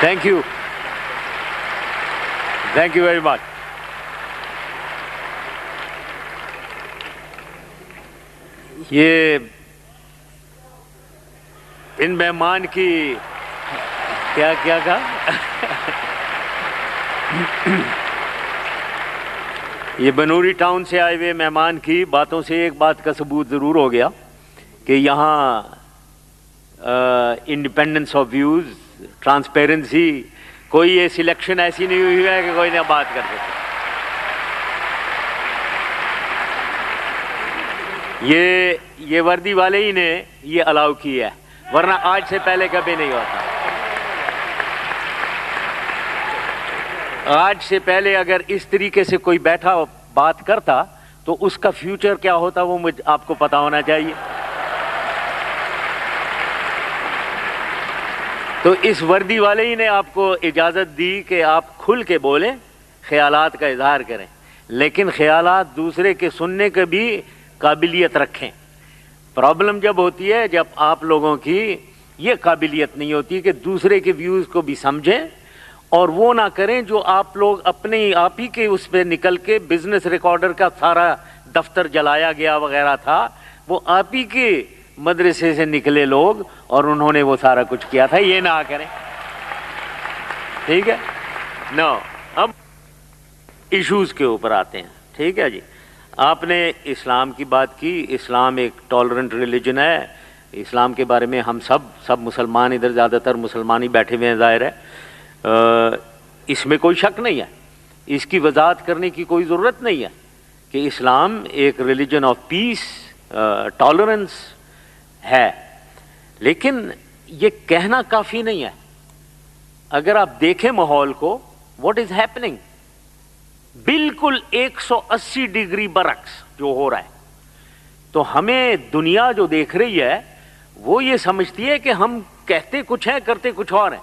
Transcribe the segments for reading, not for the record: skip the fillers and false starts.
Thank you very much. یہ ان مہمان کی کیا کہا یہ بنوری ٹاؤن سے آئے ہوئے مہمان کی باتوں سے ایک بات کا ثبوت ضرور ہو گیا کہ یہاں انڈیپینڈنس آف ویوز، ٹرانسپیرنسی، کوئی یہ سلیکشن ایسی نہیں ہوئی ہے کہ کوئی نہ بات کر سکے. یہ وردی والے ہی نے یہ الاؤ کیا ہے، ورنہ آج سے پہلے کبھی نہیں ہوتا. آج سے پہلے اگر اس طریقے سے کوئی بیٹھا بات کرتا تو اس کا فیوچر کیا ہوتا وہ آپ کو پتا ہونا چاہیے. تو اس وردی والے ہی نے آپ کو اجازت دی کہ آپ کھل کے بولیں، خیالات کا اظہار کریں، لیکن خیالات دوسرے کے سننے کے بھی قابلیت رکھیں. پرابلم جب ہوتی ہے جب آپ لوگوں کی یہ قابلیت نہیں ہوتی کہ دوسرے کے ویوز کو بھی سمجھیں اور وہ نہ کریں جو آپ لوگ اپنے آپ ہی کے اس پہ نکل کے بزنس ریکارڈر کا سارا دفتر جلایا گیا وغیرہ تھا، وہ آپ ہی کے مدرسے سے نکلے لوگ اور انہوں نے وہ سارا کچھ کیا تھا. یہ نہ کریں، ٹھیک ہے؟ نو اب ایشوز کے اوپر آتے ہیں. ٹھیک ہے جی، آپ نے اسلام کی بات کی. اسلام ایک ٹالرنٹ ریلیجن ہے. اسلام کے بارے میں ہم سب مسلمان ادھر زیادہ تر مسلمان ہی بیٹھے ہوئے ہیں، ظاہر ہے، اس میں کوئی شک نہیں ہے. اس کی وضاحت کرنے کی کوئی ضرورت نہیں ہے کہ اسلام ایک ریلیجن آف پیس، ٹالرنس ہے. لیکن یہ کہنا کافی نہیں ہے. اگر آپ دیکھیں ماحول کو، واٹ از ہیپننگ، بالکل 180 ڈگری برعکس جو ہو رہا ہے. تو ہمیں دنیا جو دیکھ رہی ہے وہ یہ سمجھتی ہے کہ ہم کہتے کچھ ہیں کرتے کچھ اور ہیں.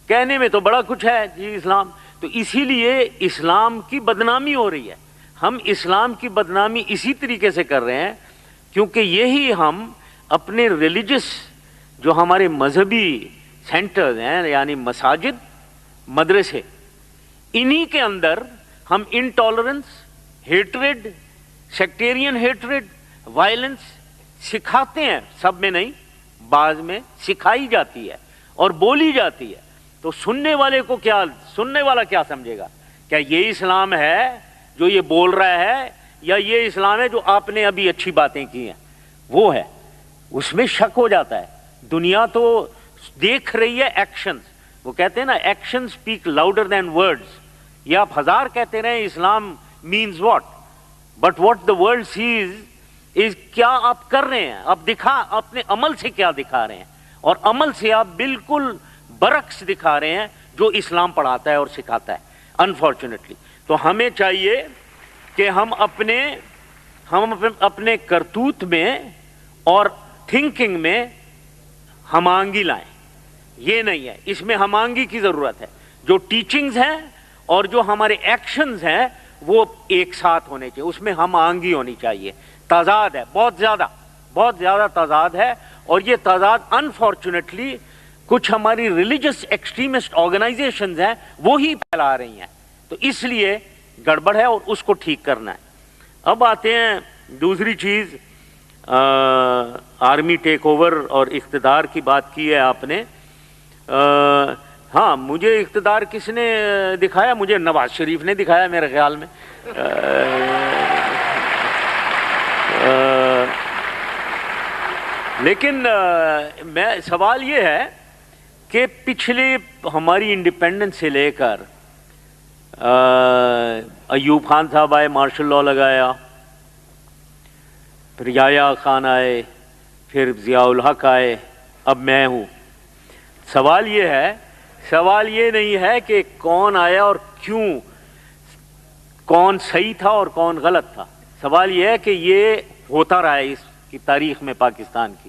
کہنے میں تو بڑا کچھ ہے جی اسلام، تو اسی لیے اسلام کی بدنامی ہو رہی ہے. ہم اسلام کی بدنامی اسی طریقے سے کر رہے ہیں کیونکہ یہی ہم اپنے ریلیجس جو ہمارے مذہبی سینٹرز ہیں، یعنی مساجد، مدرسے، انہی کے اندر ہم intolerance, hatred, sectarian hatred, violence سکھاتے ہیں. سب میں نہیں، بعض میں سکھائی جاتی ہے اور بولی جاتی ہے. تو سننے والا کیا سمجھے گا؟ کیا یہ اسلام ہے جو یہ بول رہا ہے، یا یہ اسلام ہے جو آپ نے ابھی اچھی باتیں کی ہیں؟ وہ ہے، اس میں شک ہو جاتا ہے. دنیا تو دیکھ رہی ہے ایکشنز. وہ کہتے ہیں نا، action speak louder than words. یہ آپ 1000 کہتے رہے Islam means what, but what the world says is کیا آپ کر رہے ہیں. آپ اپنے عمل سے کیا دکھا رہے ہیں، اور عمل سے آپ بالکل برعکس دکھا رہے ہیں جو اسلام پڑھاتا ہے اور سکھاتا ہے، انفارچونیٹلی. تو ہمیں چاہیے کہ ہم اپنے کرتوت میں اور تھنکنگ میں ہم آہنگی لائیں. یہ نہیں ہے، اس میں ہم آہنگی کی ضرورت ہے. جو ٹیچنگز ہیں اور جو ہمارے ایکشنز ہیں وہ ایک ساتھ ہونے چاہیے، اس میں ہم آہنگی ہونی چاہیے. تضاد ہے، بہت زیادہ تضاد ہے، اور یہ تضاد انفارچونیٹلی کچھ ہماری ریلیجس ایکسٹریمسٹ آرگنائزیشنز ہیں وہی پھیلا رہی ہیں. تو اس لیے گڑبڑ ہے اور اس کو ٹھیک کرنا ہے. اب آتے ہیں دوسری چیز، آرمی ٹیک اوور اور اقتدار کی بات کی ہے آپ نے. ہاں، مجھے اقتدار کس نے دکھایا؟ مجھے نواز شریف نے دکھایا میرے خیال میں. لیکن سوال یہ ہے کہ پچھلے ہماری انڈیپینڈنس سے لے کر ایوب خان صاحب آئے، مارشل لاء لگایا، پھر یحییٰ خان آئے، پھر ضیاء الحق آئے، اب میں ہوں. سوال یہ نہیں ہے کہ کون آیا اور کیوں، کون صحیح تھا اور کون غلط تھا. سوال یہ ہے کہ یہ ہوتا رہا ہے اس کی تاریخ میں پاکستان کی.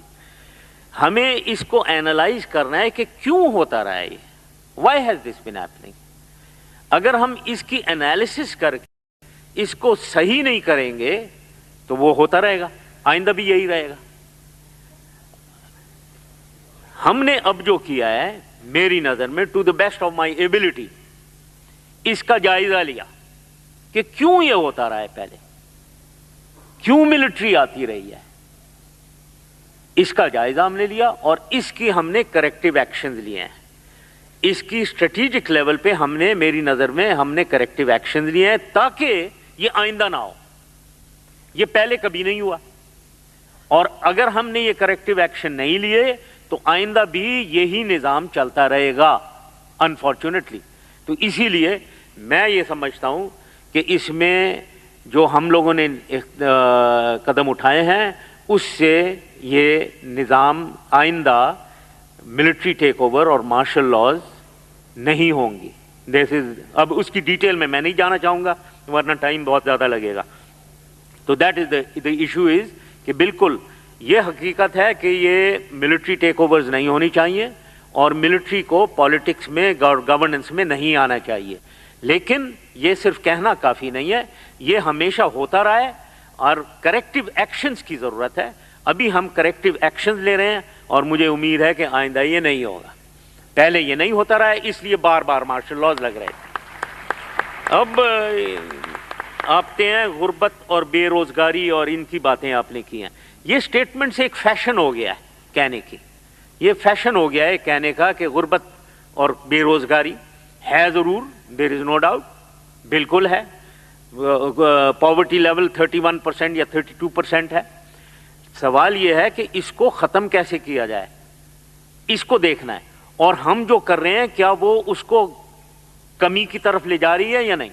ہمیں اس کو اینالائز کرنا ہے کہ کیوں ہوتا رہا ہے یہ. Why has this been happening. اگر ہم اس کی انالیسس کر کے اس کو صحیح نہیں کریں گے تو وہ ہوتا رہے گا، آئندہ بھی یہی رہے گا. ہم نے اب جو کیا ہے میری نظر میں to the best of my ability اس کا جائزہ لیا کہ کیوں یہ ہوتا رہا ہے، پہلے کیوں ملٹری آتی رہی ہے، اس کا جائزہ ہم نے لیا اور اس کی ہم نے کریکٹیو ایکشنز لیے ہیں. اس کی اسٹریٹجک لیول پہ ہم نے، میری نظر میں ہم نے کریکٹیو ایکشنز لیے ہیں تاکہ یہ آئندہ نہ ہو. یہ پہلے کبھی نہیں ہوا، اور اگر ہم نے یہ کریکٹیو ایکشن نہیں لیے تو آئندہ بھی یہی نظام چلتا رہے گا انفارچونیٹلی. تو اسی لیے میں یہ سمجھتا ہوں کہ اس میں جو ہم لوگوں نے قدم اٹھائے ہیں اس سے یہ نظام آئندہ ملٹری ٹیک اوور اور مارشل لاز نہیں ہوں گی. اب اس کی ڈیٹیل میں نہیں جانا چاہوں گا ورنہ ٹائم بہت زیادہ لگے گا. تو that is the issue is کہ بالکل یہ حقیقت ہے کہ یہ ملٹری ٹیک اوورز نہیں ہونی چاہیے اور ملٹری کو پالیٹکس میں گورننس میں نہیں آنا چاہیے. لیکن یہ صرف کہنا کافی نہیں ہے، یہ ہمیشہ ہوتا رہا ہے اور کریکٹیو ایکشنز کی ضرورت ہے. ابھی ہم کریکٹیو ایکشنز لے رہے ہیں اور مجھے امید ہے کہ آئندہ یہ نہیں ہوگا. پہلے یہ نہیں ہوتا رہا ہے اس لیے بار بار مارشل لاز لگ رہے تھے. اب آپتے ہیں غربت اور بے روزگاری اور ان کی باتیں آپ نے کی ہیں. یہ سٹیٹمنٹ سے ایک فیشن ہو گیا ہے کہنے کی، یہ فیشن ہو گیا ہے کہنے کا کہ غربت اور بے روزگاری ہے. ضرور، دیر از نو ڈاؤٹ، بالکل ہے. پاورٹی لیول 31% یا 32% ہے. سوال یہ ہے کہ اس کو ختم کیسے کیا جائے، اس کو دیکھنا ہے. اور ہم جو کر رہے ہیں کیا وہ اس کو کمی کی طرف لے جا رہی ہے یا نہیں.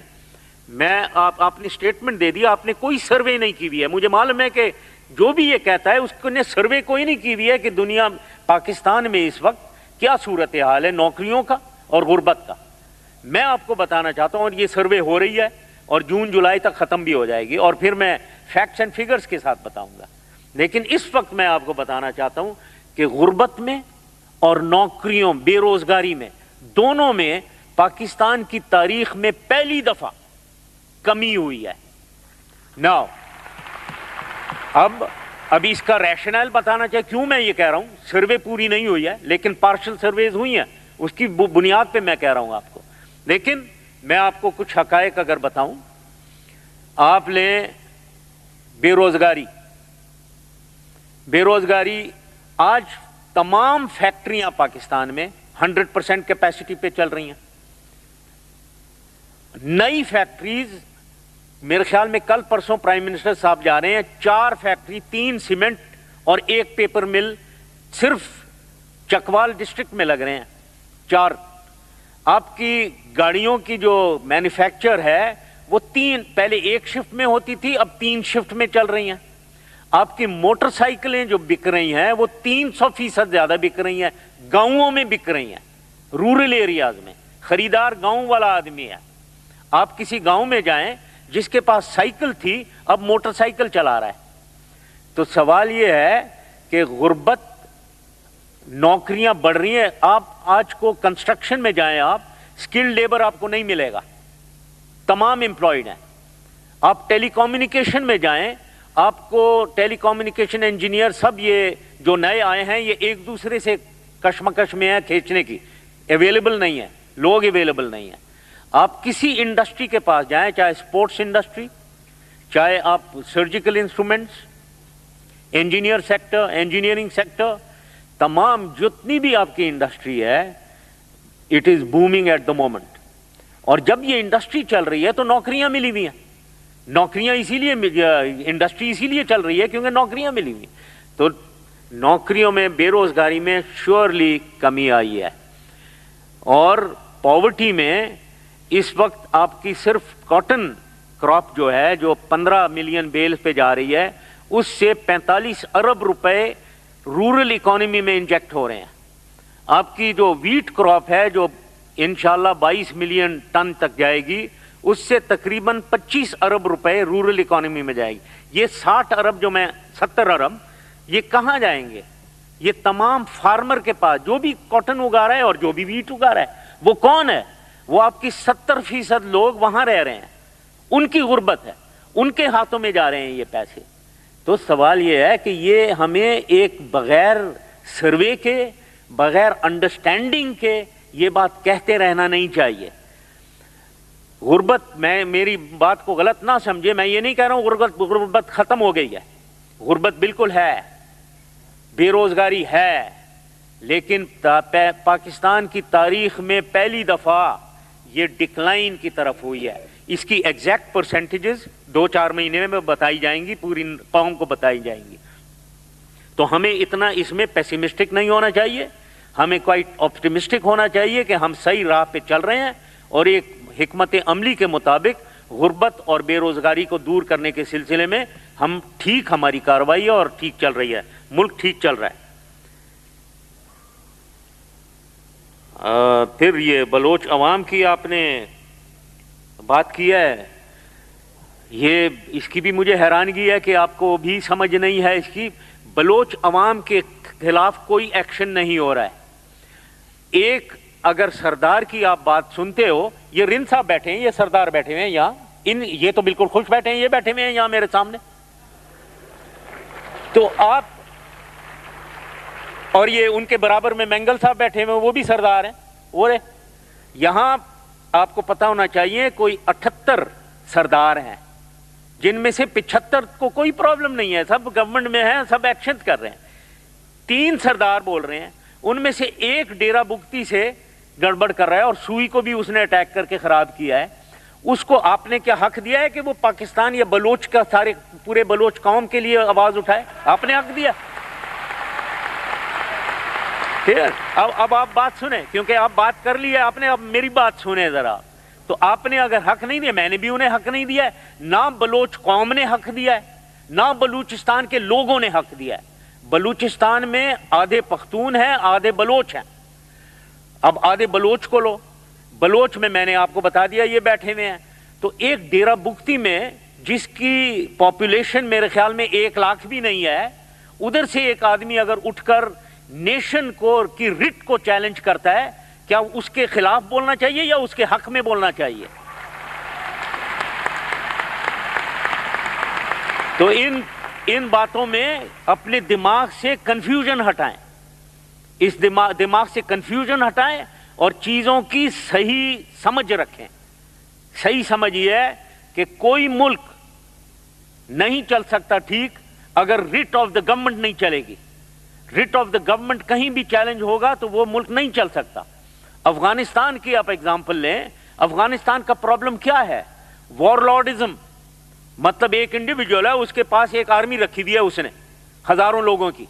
میں آپ نے اسٹیٹمنٹ دے دیا، آپ نے کوئی سروے نہیں کی ہوئی ہے. مجھے معلوم ہے کہ جو بھی یہ کہتا ہے اس نے سروے کوئی نہیں کی ہوئی ہے کہ دنیا پاکستان میں اس وقت کیا صورتحال ہے نوکریوں کا اور غربت کا. میں آپ کو بتانا چاہتا ہوں، اور یہ سروے ہو رہی ہے اور جون جولائی تک ختم بھی ہو جائے گی اور پھر میں فیکٹس اینڈ فگرز کے ساتھ بتاؤں گا. لیکن اس وقت میں آپ کو بتانا چاہتا ہوں کہ غربت میں اور نوکریوں، بے روزگاری میں، دونوں میں پاکستان کی تاریخ میں پہلی دفعہ کمی ہوئی ہے. ناؤ اب اس کا ریشنل بتانا چاہیے کیوں میں یہ کہہ رہا ہوں. سروے پوری نہیں ہوئی ہے لیکن پارشل سرویز ہوئی ہیں، اس کی بنیاد پہ میں کہہ رہا ہوں آپ کو. لیکن میں آپ کو کچھ حقائق اگر بتاؤں، آپ لیں بے روزگاری آج تمام فیکٹریاں پاکستان میں 100% کیپیسٹی پہ چل رہی ہیں. نئی فیکٹریز میرے خیال میں کل پرسوں پرائم منسٹر صاحب جا رہے ہیں، 4 فیکٹری، 3 سیمنٹ اور 1 پیپر مل صرف چکوال ڈسٹرکٹ میں لگ رہے ہیں. 4 آپ کی گاڑیوں کی جو مینوفیکچر ہے وہ 3 پہلے 1 شفٹ میں ہوتی تھی، اب 3 شفٹ میں چل رہی ہیں. آپ کی موٹر سائیکلیں جو بک رہی ہیں وہ 300% زیادہ بک رہی ہیں، گاؤں میں بک رہی ہیں، رورل ایریاز میں. خریدار گاؤں والا آدمی ہے. آپ کسی گاؤں میں جائیں جس کے پاس سائیکل تھی اب موٹر سائیکل چلا رہا ہے. تو سوال یہ ہے کہ غربت، نوکریاں بڑھ رہی ہیں. آپ آج کو کنسٹرکشن میں جائیں، آپ سکل لیبر آپ کو نہیں ملے گا، تمام امپلائڈ ہیں. آپ ٹیلی کمیونیکیشن میں جائیں، آپ کو ٹیلی کمیونیکیشن انجینئر سب یہ جو نئے آئے ہیں یہ ایک دوسرے سے کشمکش میں ہیں کھینچنے کی، اویلیبل نہیں ہے، لوگ اویلیبل نہیں ہیں. آپ کسی انڈسٹری کے پاس جائیں، چاہے اسپورٹس انڈسٹری، چاہے آپ surgical instruments, engineer sector, engineering sector, تمام جتنی بھی آپ کی انڈسٹری ہے it is booming at the moment. اور جب یہ انڈسٹری چل رہی ہے تو نوکریاں ملی ہوئی ہیں. نوکریاں اسی لیے، انڈسٹری اسی لیے چل رہی ہے کیونکہ نوکریاں ملی ہوئی. تو نوکریوں میں، بے روزگاری میں شیورلی کمی آئی ہے. اور پاورٹی میں اس وقت آپ کی صرف کاٹن کراپ جو ہے جو 15 ملین بیل پہ جا رہی ہے، اس سے 45 ارب روپے رورل اکانومی میں انجیکٹ ہو رہے ہیں. آپ کی جو ویٹ کراپ ہے جو انشاءاللہ 22 ملین ٹن تک جائے گی، اس سے تقریباً 25 ارب روپے رورل اکانومی میں جائے گی. یہ 60 ارب 70 ارب یہ کہاں جائیں گے؟ یہ تمام فارمر کے پاس جو بھی کاٹن اگا رہا ہے اور جو بھی ویٹ اگا رہا ہے. وہ کون ہے؟ وہ آپ کی 70% لوگ وہاں رہ رہے ہیں، ان کی غربت ہے، ان کے ہاتھوں میں جا رہے ہیں یہ پیسے. تو سوال یہ ہے کہ یہ ہمیں ایک بغیر سروے کے، بغیر انڈرسٹینڈنگ کے یہ بات کہتے رہنا نہیں چاہیے. غربت، میں میری بات کو غلط نہ سمجھے، میں یہ نہیں کہہ رہا ہوں غربت ختم ہو گئی ہے. غربت بالکل ہے، بے روزگاری ہے، لیکن پاکستان کی تاریخ میں پہلی دفعہ یہ ڈکلائن کی طرف ہوئی ہے. اس کی ایگزیکٹ پرسنٹیجز 2-4 مہینے میں بتائی جائیں گی، پوری قوم کو بتائی جائیں گی. تو ہمیں اتنا اس میں پیسیمسٹک نہیں ہونا چاہیے، ہمیں کوائٹ آپٹیمسٹک ہونا چاہیے کہ ہم صحیح راہ پہ چل رہے ہیں اور ایک حکمت عملی کے مطابق غربت اور بے روزگاری کو دور کرنے کے سلسلے میں ہم ٹھیک، ہماری کارروائی ہے اور ٹھیک چل رہی ہے، ملک ٹھیک چل رہا ہے. پھر یہ بلوچ عوام کی آپ نے بات کی ہے، یہ اس کی بھی مجھے حیرانگی ہے کہ آپ کو بھی سمجھ نہیں ہے اس کی. بلوچ عوام کے خلاف کوئی ایکشن نہیں ہو رہا ہے. ایک اگر سردار کی آپ بات سنتے ہو، یہ رند صاحب بیٹھے ہیں، یہ سردار بیٹھے ہوئے ہیں یہاں، یہ تو بالکل خوش بیٹھے ہیں، یہ بیٹھے ہوئے ہیں یہاں میرے سامنے. تو آپ، اور یہ ان کے برابر میں مینگل صاحب بیٹھے ہوئے ہیں، وہ بھی سردار ہیں. اور یہاں آپ کو پتا ہونا چاہیے کوئی 78 سردار ہیں، جن میں سے 75 کو کوئی پرابلم نہیں ہے، سب گورنمنٹ میں ہیں، سب ایکشن کر رہے ہیں. 3 سردار بول رہے ہیں، ان میں سے ایک ڈیرا بگٹی سے گڑبڑ کر رہا ہے اور سوئی کو بھی اس نے اٹیک کر کے خراب کیا ہے. اس کو آپ نے کیا حق دیا ہے کہ وہ پاکستان یا بلوچ کا سارے پورے بلوچ قوم کے لیے آواز اٹھائے؟ آپ نے حق دیا؟ اب آپ بات سنیں، کیونکہ آپ بات کر لی ہے آپ نے، اب میری بات سنیں ذرا. تو آپ نے اگر حق نہیں دیا، میں نے بھی انہیں حق نہیں دیا ہے، نہ بلوچ قوم نے حق دیا ہے، نہ بلوچستان کے لوگوں نے حق دیا ہے. بلوچستان میں آدھے پختون ہیں، آدھے بلوچ ہیں. اب آدھے بلوچ کو لو، بلوچ میں نے آپ کو بتا دیا یہ بیٹھے ہوئے ہیں. تو ایک ڈیرا بگٹی میں جس کی پاپولیشن میرے خیال میں 1 لاکھ بھی نہیں ہے، ادھر سے ایک آدمی اگر اٹھ کر نیشن کو کی رٹ کو چیلنج کرتا ہے، کیا اس کے خلاف بولنا چاہیے یا اس کے حق میں بولنا چاہیے؟ تو ان باتوں میں اپنے دماغ سے کنفیوژن ہٹائیں، اس دماغ سے کنفیوژن ہٹائیں اور چیزوں کی صحیح سمجھ رکھیں. صحیح سمجھ یہ ہے کہ کوئی ملک نہیں چل سکتا ٹھیک اگر ریٹ آف دا گورنمنٹ نہیں چلے گی. ریٹ آف دا گورنمنٹ کہیں بھی چیلنج ہوگا تو وہ ملک نہیں چل سکتا. افغانستان کی آپ ایگزامپل لیں، افغانستان کا پرابلم کیا ہے؟ وار لارڈزم. مطلب ایک انڈیویجول ہے، اس کے پاس ایک آرمی رکھی دی ہے، اس نے ہزاروں لوگوں کی،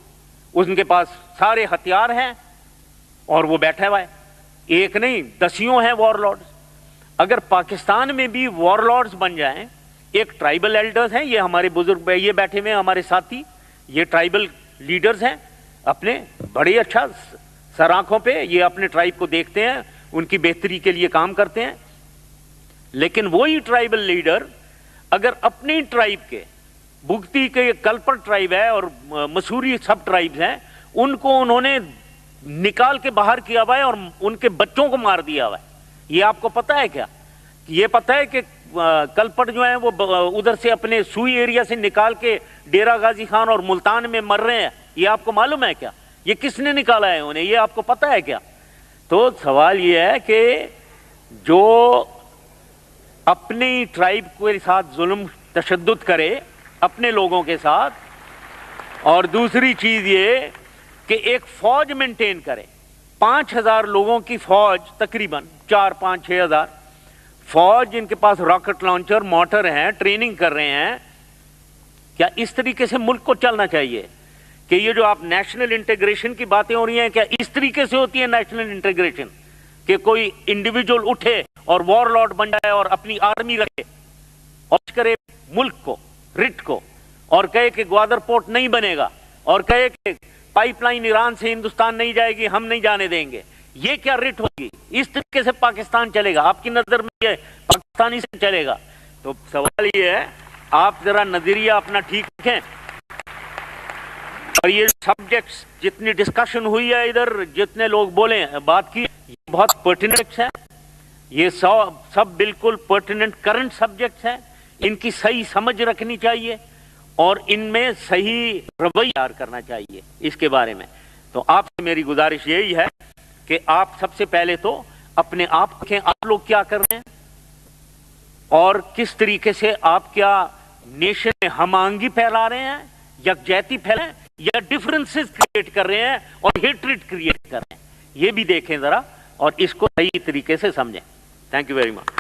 ان کے پاس سارے ہتھیار ہیں اور وہ بیٹھا ہوا ہے. ایک نہیں، 10 ہیں وار لارڈز. اگر پاکستان میں بھی وار لارڈز بن جائیں، ایک ٹرائبل ایلڈرز ہیں، یہ ہمارے بزرگ یہ بیٹھے ہوئے ہیں ہمارے ساتھی، یہ ٹرائبل لیڈرز ہیں، اپنے بڑے اچھا سر آنکھوں پہ یہ اپنے ٹرائب کو دیکھتے ہیں، ان کی بہتری کے لیے کام کرتے ہیں. لیکن وہی ٹرائبل لیڈر اگر اپنی ٹرائب کے، بگٹی کے کلپر ٹرائب ہے اور مسوری سب ٹرائبز ہیں، ان کو انہوں نے نکال کے باہر کیا ہوا ہے اور ان کے بچوں کو مار دیا ہوا ہے. یہ آپ کو پتا ہے کیا؟ یہ پتا ہے کہ کلپٹ جو ہیں وہ ادھر سے اپنے سوئی ایریا سے نکال کے ڈیرا غازی خان اور ملتان میں مر رہے ہیں؟ یہ آپ کو معلوم ہے کیا؟ یہ کس نے نکالا ہے انہیں؟ یہ آپ کو پتا ہے کیا؟ تو سوال یہ ہے کہ جو اپنی ٹرائب کے ساتھ ظلم تشدد کرے اپنے لوگوں کے ساتھ، اور دوسری چیز یہ کہ ایک فوج مینٹین کرے، 5000 لوگوں کی فوج، تقریباً 4-5-6 ہزار فوج، جن کے پاس راکٹ لانچر موٹر ہیں، ٹریننگ کر رہے ہیں. کیا اس طریقے سے ملک کو چلنا چاہیے؟ کہ یہ جو آپ نیشنل انٹیگریشن کی باتیں ہو رہی ہیں، کیا اس طریقے سے ہوتی ہے نیشنل انٹیگریشن کہ کوئی انڈیویجول اٹھے اور وار لارڈ بن جائے اور اپنی آرمی رکھے اور کرے ملک کو، رٹ کو، اور کہے کہ گوادر پورٹ نہیں بنے گا، اور کہے کہ پائپ لائن ایران سے ہندوستان نہیں جائے گی، ہم نہیں جانے دیں گے؟ یہ کیا رٹ ہوگی؟ اس طریقے سے پاکستان چلے گا؟ آپ کی نظر میں یہ پاکستانی سے چلے گا؟ تو سوال یہ ہے، آپ ذرا نظریہ اپنا ٹھیک رکھیں. اور یہ سبجیکٹس جتنی ڈسکشن ہوئی ہے ادھر، جتنے لوگ بولے بات کی، یہ بہت پرٹیننٹ ہے، یہ سب بالکل پرٹیننٹ کرنٹ سبجیکٹس ہیں. ان کی صحیح سمجھ رکھنی چاہیے اور ان میں صحیح رویہ کرنا چاہیے اس کے بارے میں. تو آپ سے میری گزارش یہی ہے کہ آپ سب سے پہلے تو اپنے آپ کو دیکھیں، آپ لوگ کیا کر رہے ہیں اور کس طریقے سے آپ کیا نیشن میں ہم آہنگی پھیلا رہے ہیں، یکجہتی پھیلا رہے ہیں، یا ڈفرنسز کریٹ کر رہے ہیں اور ہیٹریڈ کریٹ کر رہے ہیں. یہ بھی دیکھیں ذرا اور اس کو صحیح طریقے سے سمجھیں. Thank you very much.